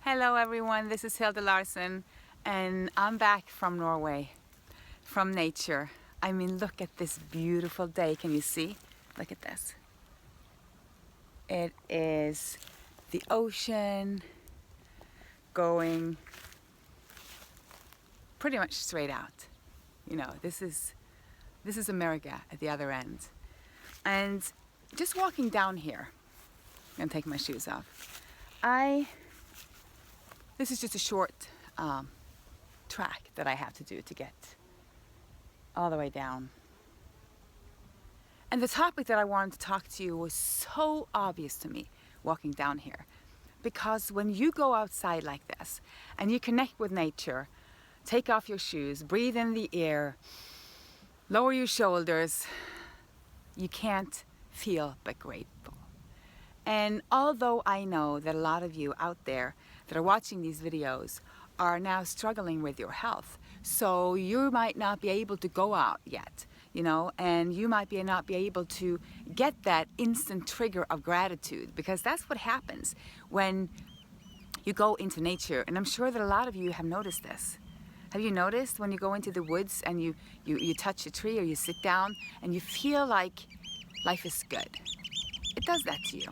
Hello everyone, this is Hilde Larsen and I'm back from Norway, from nature. I mean, look at this beautiful day. Can you see? Look at this. It is the ocean going pretty much straight out. You know, this is America at the other end. And just walking down here, I'm gonna take my shoes off. This is just a short track that I have to do to get all the way down. And the topic that I wanted to talk to you was so obvious to me walking down here. Because when you go outside like this and you connect with nature, take off your shoes, breathe in the air, lower your shoulders, you can't feel but grateful. And although I know that a lot of you out there that are watching these videos are now struggling with your health, so you might not be able to go out yet, you know, and you might not be able to get that instant trigger of gratitude, because that's what happens when you go into nature. And I'm sure that a lot of you have noticed this. Have you noticed when you go into the woods and you touch a tree or you sit down and you feel like life is good? It does that to you.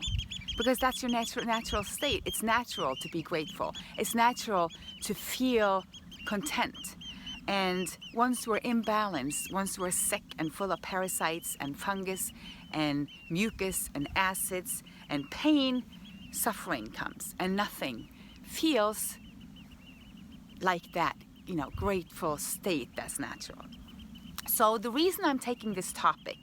Because that's your natural state. It's natural to be grateful. It's natural to feel content. And once we're imbalanced, once we're sick and full of parasites and fungus and mucus and acids and pain, suffering comes and nothing feels like that, you know, grateful state that's natural. So the reason I'm taking this topic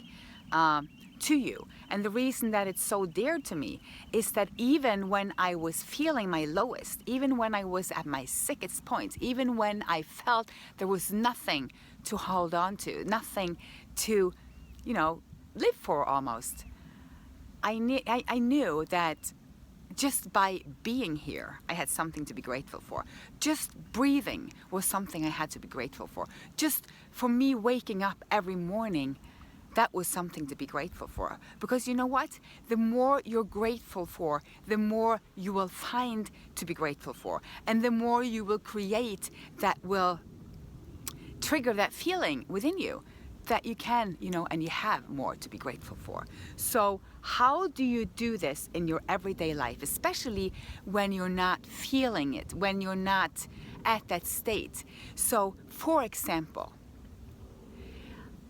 to you, and the reason that it's so dear to me, is that even when I was feeling my lowest, even when I was at my sickest point, even when I felt there was nothing to hold on to, nothing to, you know, live for almost, I knew that just by being here, I had something to be grateful for. Just breathing was something I had to be grateful for. Just for me waking up every morning, that was something to be grateful for. Because you know what? The more you're grateful for, the more you will find to be grateful for. And the more you will create that will trigger that feeling within you that you can, you know, and you have more to be grateful for. So how do you do this in your everyday life, especially when you're not feeling it, when you're not at that state? So, for example,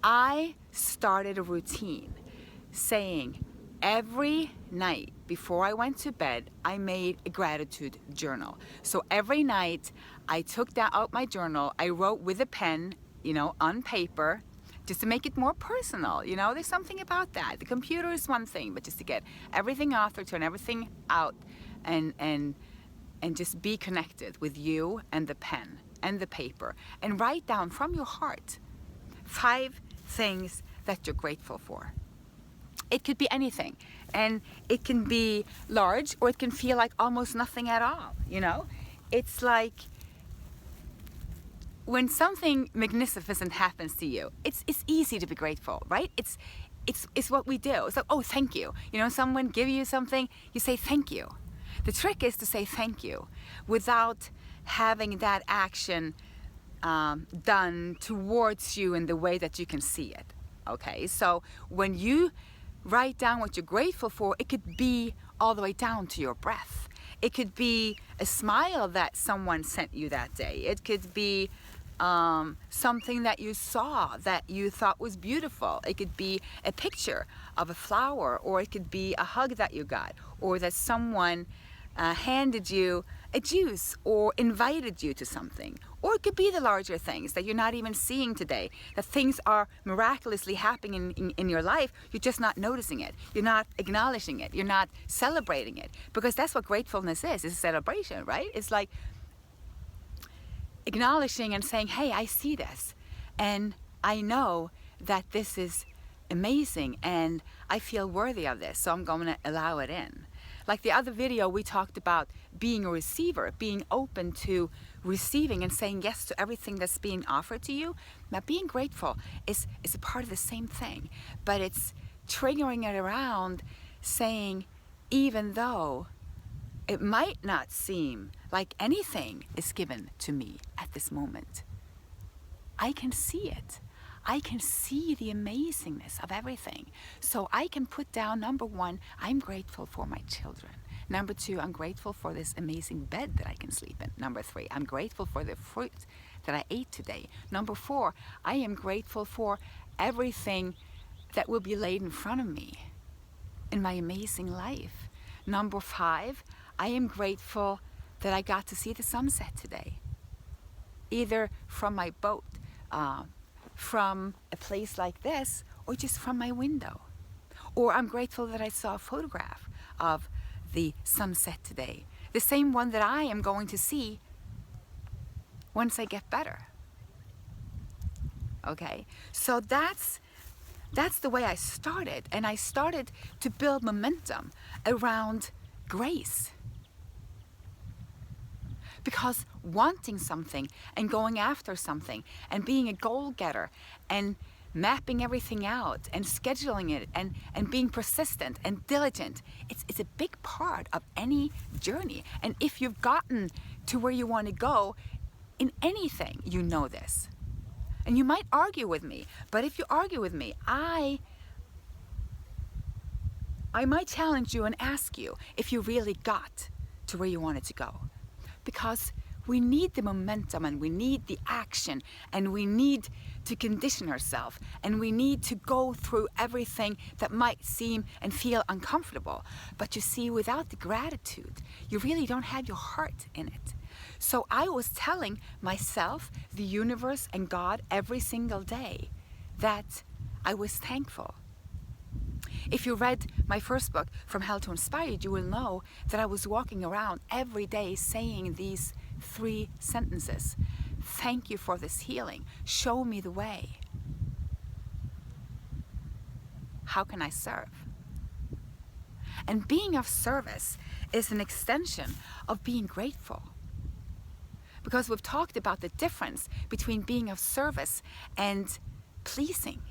I started a routine saying every night before I went to bed, I made a gratitude journal. So every night I took out my journal, I wrote with a pen, you know, on paper, just to make it more personal. You know, there's something about that. The computer is one thing, but just to get everything off, to turn everything out and just be connected with you and the pen and the paper, and write down from your heart 5 things that you're grateful for. It could be anything, and it can be large or it can feel like almost nothing at all, you know? It's like when something magnificent happens to you, it's easy to be grateful, right? It's what we do. It's like, oh, thank you. You know, someone give you something, you say thank you. The trick is to say thank you without having that action done towards you in the way that you can see it. Okay, so when you write down what you're grateful for, it could be all the way down to your breath. It could be a smile that someone sent you that day. It could be something that you saw that you thought was beautiful. It could be a picture of a flower, or it could be a hug that you got, or that someone handed you a juice or invited you to something. Or it could be the larger things that you're not even seeing today, that things are miraculously happening in your life, you're just not noticing it, you're not acknowledging it, you're not celebrating it, because that's what gratefulness is. It's a celebration, right? It's like acknowledging and saying, hey, I see this, and I know that this is amazing, and I feel worthy of this, so I'm going to allow it in. Like the other video, we talked about being a receiver, being open to receiving and saying yes to everything that's being offered to you. Now, being grateful is a part of the same thing, but it's triggering it around saying, even though it might not seem like anything is given to me at this moment. I can see it. I can see the amazingness of everything. So I can put down, number one, I'm grateful for my children. Number two, I'm grateful for this amazing bed that I can sleep in. Number three, I'm grateful for the fruit that I ate today. Number four, I am grateful for everything that will be laid in front of me in my amazing life. Number five, I am grateful that I got to see the sunset today, either from my boat, from a place like this, or just from my window. Or I'm grateful that I saw a photograph of the sunset today, the same one that I am going to see once I get better. Okay, so that's the way I started, and I started to build momentum around grace. Because wanting something and going after something and being a goal getter and mapping everything out and scheduling it and being persistent and diligent, it's a big part of any journey. And if you've gotten to where you want to go in anything, you know this. And you might argue with me, but if you argue with me, I might challenge you and ask you if you really got to where you wanted to go. Because we need the momentum, and we need the action, and we need to condition ourselves, and we need to go through everything that might seem and feel uncomfortable. But you see, without the gratitude, you really don't have your heart in it. So I was telling myself, the universe, and God every single day that I was thankful. If you read my first book, From Hell to Inspired, you will know that I was walking around every day saying these 3 sentences. Thank you for this healing. Show me the way. How can I serve? And being of service is an extension of being grateful. Because we've talked about the difference between being of service and pleasing.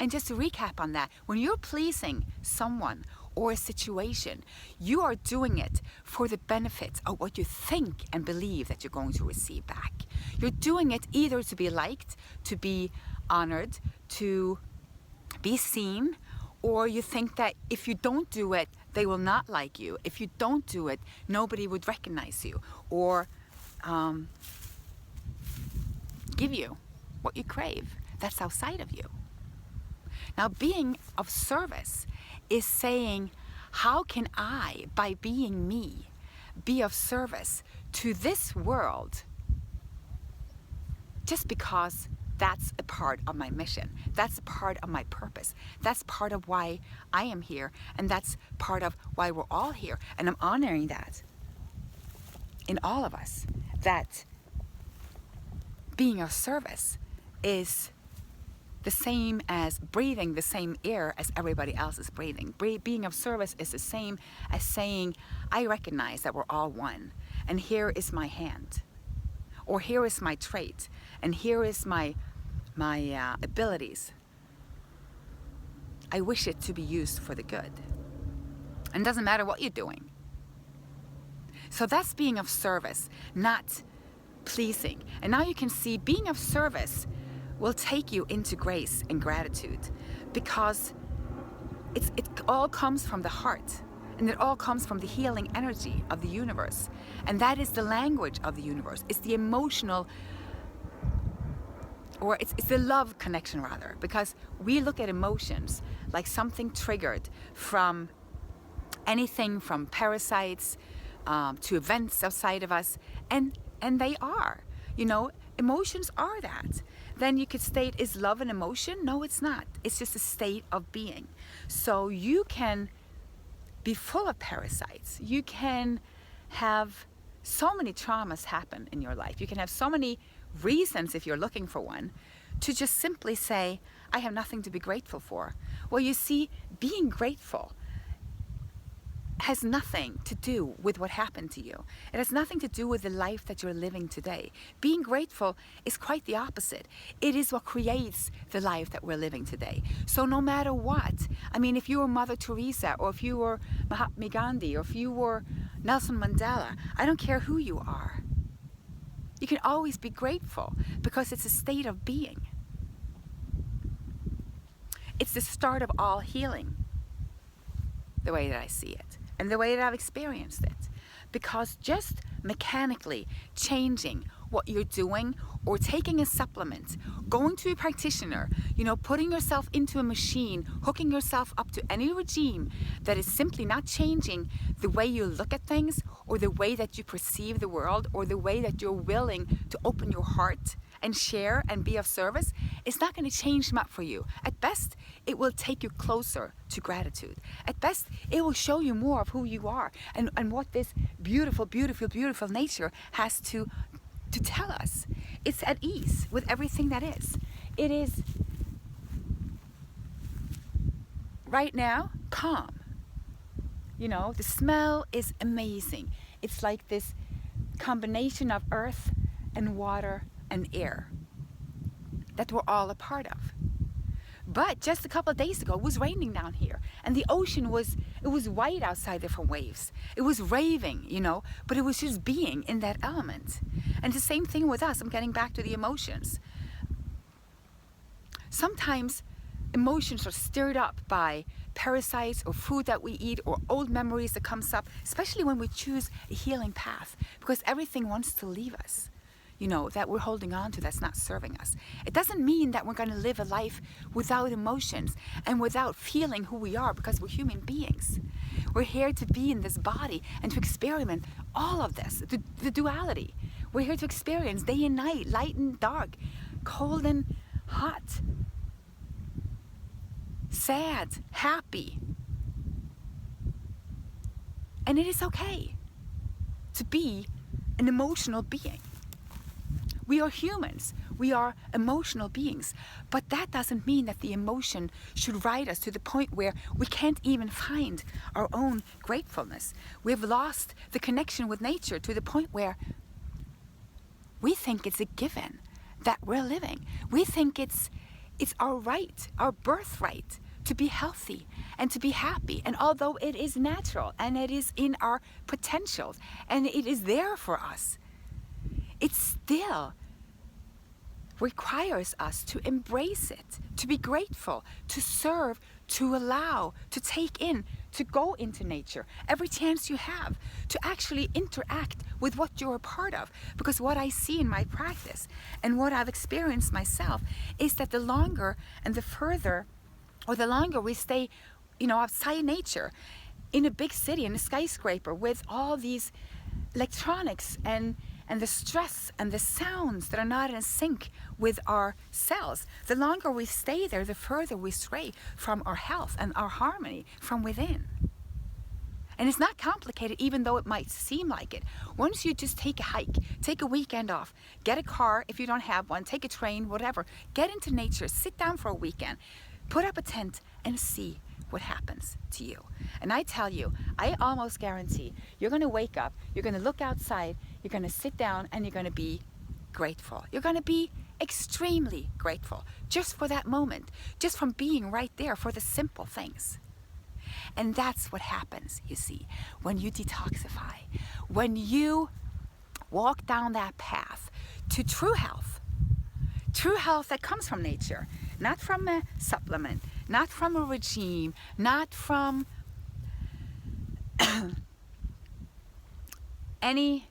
And just to recap on that, when you're pleasing someone or a situation, you are doing it for the benefit of what you think and believe that you're going to receive back. You're doing it either to be liked, to be honored, to be seen, or you think that if you don't do it, they will not like you. If you don't do it, nobody would recognize you or give you what you crave. That's outside of you. Now, being of service is saying, how can I, by being me, be of service to this world just because that's a part of my mission. That's a part of my purpose. That's part of why I am here, and that's part of why we're all here. And I'm honoring that in all of us, that being of service is the same as breathing the same air as everybody else is breathing. Being of service is the same as saying, I recognize that we're all one, and here is my hand, or here is my trait, and here is my abilities. I wish it to be used for the good. And it doesn't matter what you're doing. So that's being of service, not pleasing. And now you can see being of service will take you into grace and gratitude, because it all comes from the heart, and it all comes from the healing energy of the universe. And that is the language of the universe. It's the emotional, or it's the love connection rather, because we look at emotions like something triggered from anything from parasites to events outside of us, and they are, you know, emotions are that. Then you could state, is love an emotion? No, it's not. It's just a state of being. So you can be full of parasites. You can have so many traumas happen in your life. You can have so many reasons, if you're looking for one, to just simply say, I have nothing to be grateful for. Well, you see, being grateful has nothing to do with what happened to you. It has nothing to do with the life that you're living today. Being grateful is quite the opposite. It is what creates the life that we're living today. So no matter what, I mean, if you were Mother Teresa, or if you were Mahatma Gandhi, or if you were Nelson Mandela, I don't care who you are. You can always be grateful because it's a state of being. It's the start of all healing, the way that I see it, and the way that I've experienced it. Because just mechanically changing what you're doing, or taking a supplement, going to a practitioner, putting yourself into a machine, hooking yourself up to any regime that is simply not changing the way you look at things, or the way that you perceive the world, or the way that you're willing to open your heart and share and be of service, it's not going to change them up for you. At best, it will take you closer to gratitude. At best, it will show you more of who you are and what this beautiful, beautiful, beautiful nature has to tell us. It's at ease with everything that is. It is, right now, calm. The smell is amazing. It's like this combination of earth and water and air that we're all a part of. But just a couple of days ago, it was raining down here, and the ocean was white outside there from waves. It was raving, but it was just being in that element. And the same thing with us. I'm getting back to the emotions. Sometimes emotions are stirred up by parasites or food that we eat or old memories that comes up, especially when we choose a healing path, because everything wants to leave us. That we're holding on to, that's not serving us. It doesn't mean that we're going to live a life without emotions and without feeling who we are, because we're human beings. We're here to be in this body and to experiment all of this, the duality. We're here to experience day and night, light and dark, cold and hot, sad, happy. And it is okay to be an emotional being. We are humans. We are emotional beings. But that doesn't mean that the emotion should ride us to the point where we can't even find our own gratefulness. We've lost the connection with nature to the point where we think it's a given that we're living. We think it's our right, our birthright, to be healthy and to be happy. And although it is natural and it is in our potentials and it is there for us, it still requires us to embrace it, to be grateful, to serve, to allow, to take in, to go into nature every chance you have, to actually interact with what you're a part of. Because what I see in my practice and what I've experienced myself is that the longer and the further, or the longer we stay, outside nature, in a big city, in a skyscraper, with all these electronics and the stress and the sounds that are not in sync with our cells, the longer we stay there, the further we stray from our health and our harmony from within. And it's not complicated, even though it might seem like it. Once you just take a hike, take a weekend off, get a car if you don't have one, take a train, whatever, get into nature, sit down for a weekend, put up a tent and see what happens to you. And I tell you, I almost guarantee you're going to wake up, you're going to look outside, you're going to sit down, and you're going to be grateful. You're going to be extremely grateful just for that moment, just from being right there, for the simple things. And that's what happens, you see, when you detoxify, when you walk down that path to true health that comes from nature, not from a supplement, not from a regime, not from any,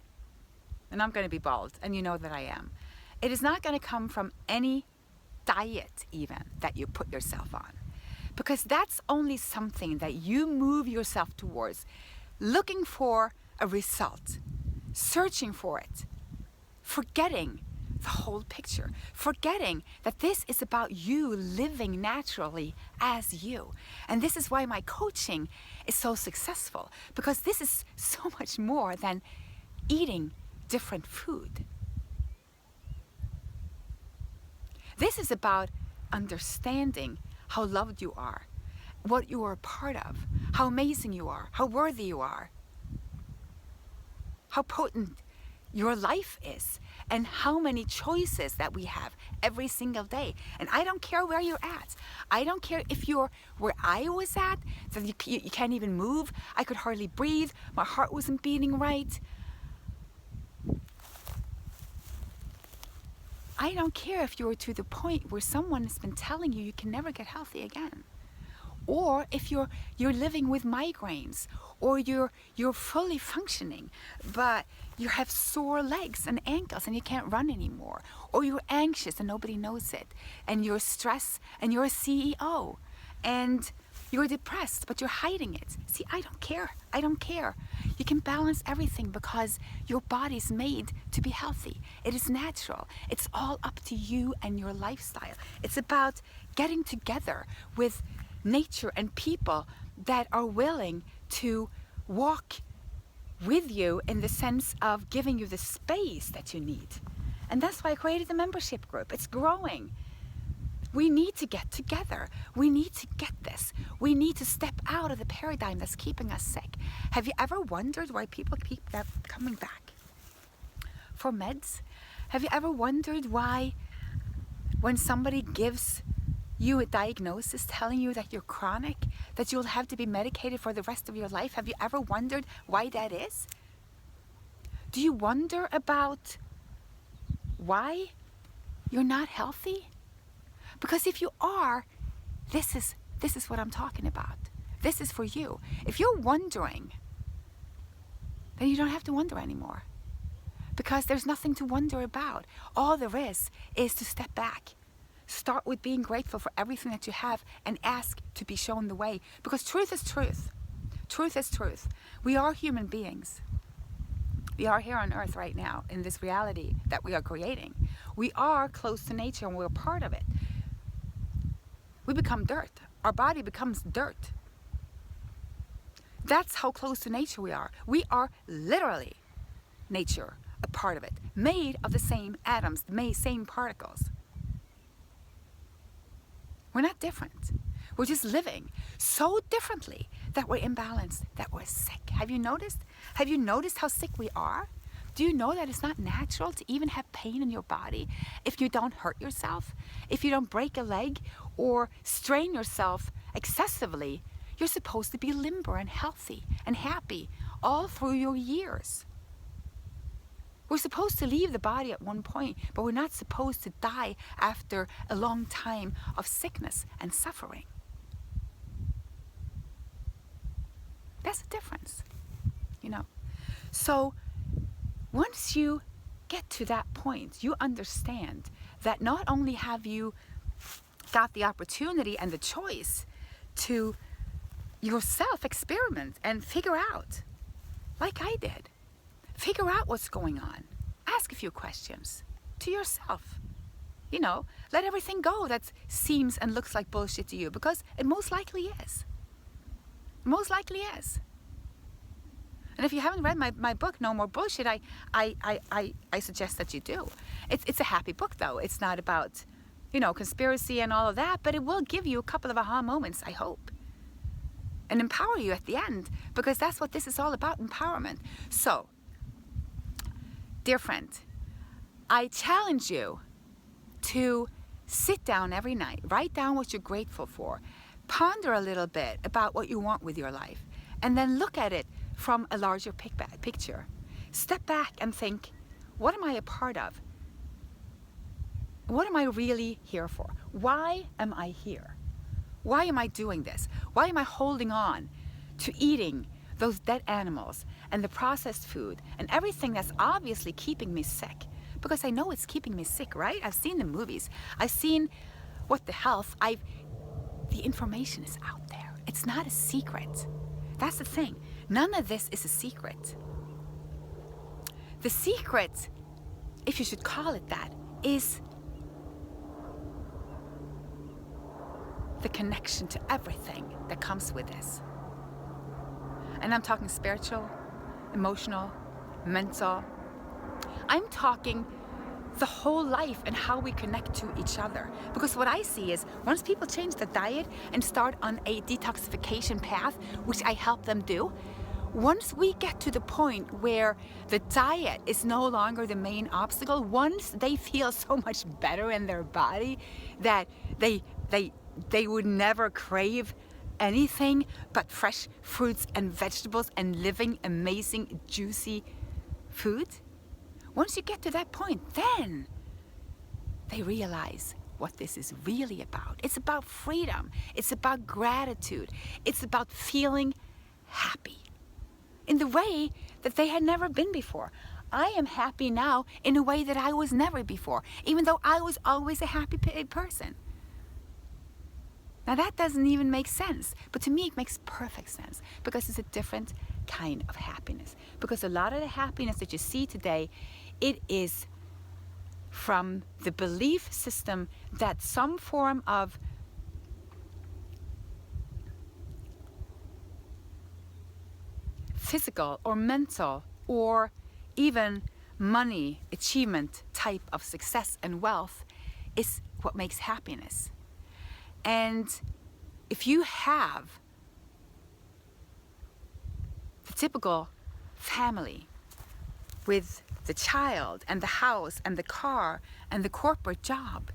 and I'm going to be bald, and you know that I am. It is not going to come from any diet even that you put yourself on, because that's only something that you move yourself towards, looking for a result, searching for it, forgetting the whole picture, forgetting that this is about you living naturally as you. And this is why my coaching is so successful, because this is so much more than eating different food. This is about understanding how loved you are what you are a part of, how amazing you are, how worthy you are, how potent your life is, and how many choices that we have every single day. And I don't care where you're at. I don't care if you're where I was at, that you can't even move. I could hardly breathe. My heart wasn't beating right. I don't care if you're to the point where someone has been telling you can never get healthy again. Or if you're living with migraines, or you're fully functioning, but you have sore legs and ankles and you can't run anymore, or you're anxious and nobody knows it, and you're stressed and you're a CEO, and you're depressed but you're hiding it. See, I don't care. I don't care. You can balance everything because your body's made to be healthy. It is natural. It's all up to you and your lifestyle. It's about getting together with nature and people that are willing to walk with you in the sense of giving you the space that you need. And that's why I created the membership group. It's growing. We need to get together. We need to get this. We need to step out of the paradigm that's keeping us sick. Have you ever wondered why people keep coming back for meds? Have you ever wondered why when somebody gives you a diagnosis telling you that you're chronic, that you'll have to be medicated for the rest of your life? Have you ever wondered why that is? Do you wonder about why you're not healthy? Because if you are, this is what I'm talking about. This is for you. If you're wondering, then you don't have to wonder anymore. Because there's nothing to wonder about. All there is to step back. Start with being grateful for everything that you have and ask to be shown the way. Because truth is truth. Truth is truth. We are human beings. We are here on earth right now in this reality that we are creating. We are close to nature and we're part of it. We become dirt. Our body becomes dirt. That's how close to nature we are. We are literally nature, a part of it, made of the same atoms, the same particles. We're not different. We're just living so differently that we're imbalanced, that we're sick. Have you noticed? Have you noticed how sick we are? Do you know that it's not natural to even have pain in your body if you don't hurt yourself? If you don't break a leg or strain yourself excessively, you're supposed to be limber and healthy and happy all through your years. We're supposed to leave the body at one point, but we're not supposed to die after a long time of sickness and suffering. That's the difference, you know. So once you get to that point, you understand that not only have you got the opportunity and the choice to yourself experiment and figure out, like I did. Figure out what's going on. Ask a few questions to yourself. You know, let everything go that seems and looks like bullshit to you, because it most likely is. Most likely is. And if you haven't read my book, No More Bullshit, I suggest that you do. It's a happy book, though. It's not about, you know, conspiracy and all of that, but it will give you a couple of aha moments, I hope. And empower you at the end, because that's what this is all about, empowerment. So, dear friend, I challenge you to sit down every night, write down what you're grateful for, ponder a little bit about what you want with your life, and then look at it from a larger picture. Step back and think, what am I a part of? What am I really here for? Why am I here? Why am I doing this? Why am I holding on to eating those dead animals and the processed food and everything that's obviously keeping me sick? Because I know it's keeping me sick, right? I've seen the movies. I've seen what the health, the information is out there. It's not a secret. That's the thing. None of this is a secret. The secret, if you should call it that, is the connection to everything that comes with this. And I'm talking spiritual, emotional, mental. I'm talking the whole life and how we connect to each other. Because what I see is once people change the diet and start on a detoxification path, which I help them do, once we get to the point where the diet is no longer the main obstacle, once they feel so much better in their body that they would never crave anything but fresh fruits and vegetables and living amazing, juicy food, once you get to that point, then they realize what this is really about. It's about freedom. It's about gratitude. It's about feeling happy in the way that they had never been before. I am happy now in a way that I was never before, even though I was always a happy person. Now that doesn't even make sense, but to me it makes perfect sense because it's a different kind of happiness. Because a lot of the happiness that you see today, it is from the belief system that some form of physical or mental or even money, achievement type of success and wealth is what makes happiness. And if you have the typical family with the child and the house and the car and the corporate job,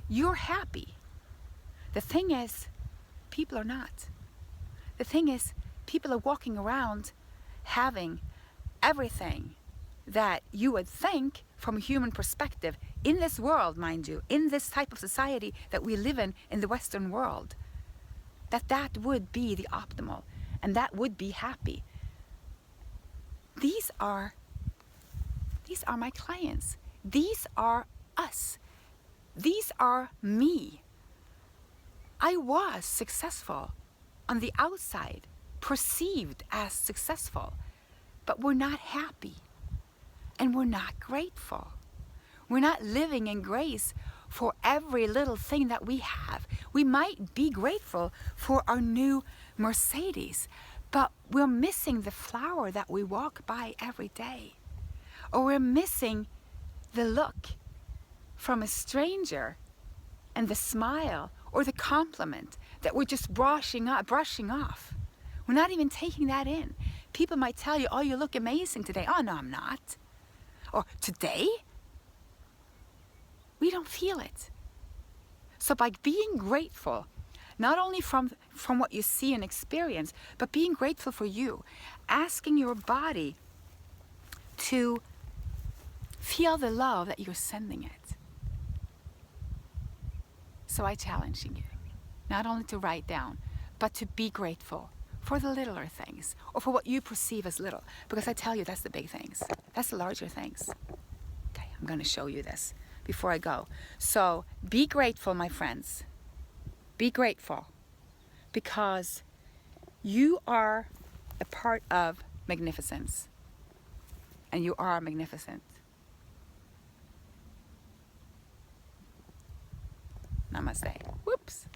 you're happy. The thing is, people are not. The thing is, people are walking around having everything that you would think from a human perspective in this world, mind you, in this type of society that we live in the Western world, that would be the optimal and that would be happy. These are my clients. These are us. These are me. I was successful on the outside, perceived as successful, but we're not happy and we're not grateful. We're not living in grace for every little thing that we have. We might be grateful for our new Mercedes, but we're missing the flower that we walk by every day. Or we're missing the look from a stranger and the smile or the compliment that we're just brushing off. We're not even taking that in. People might tell you, oh, you look amazing today. Oh, no, I'm not. Or today? We don't feel it. So by being grateful, not only from what you see and experience, but being grateful for you, asking your body to feel the love that you're sending it. So I challenge you, not only to write down, but to be grateful for the littler things, or for what you perceive as little. Because I tell you, that's the big things. That's the larger things. Okay, I'm going to show you this before I go. So be grateful, my friends. Be grateful, because you are a part of magnificence, and you are magnificent. Namaste. Whoops.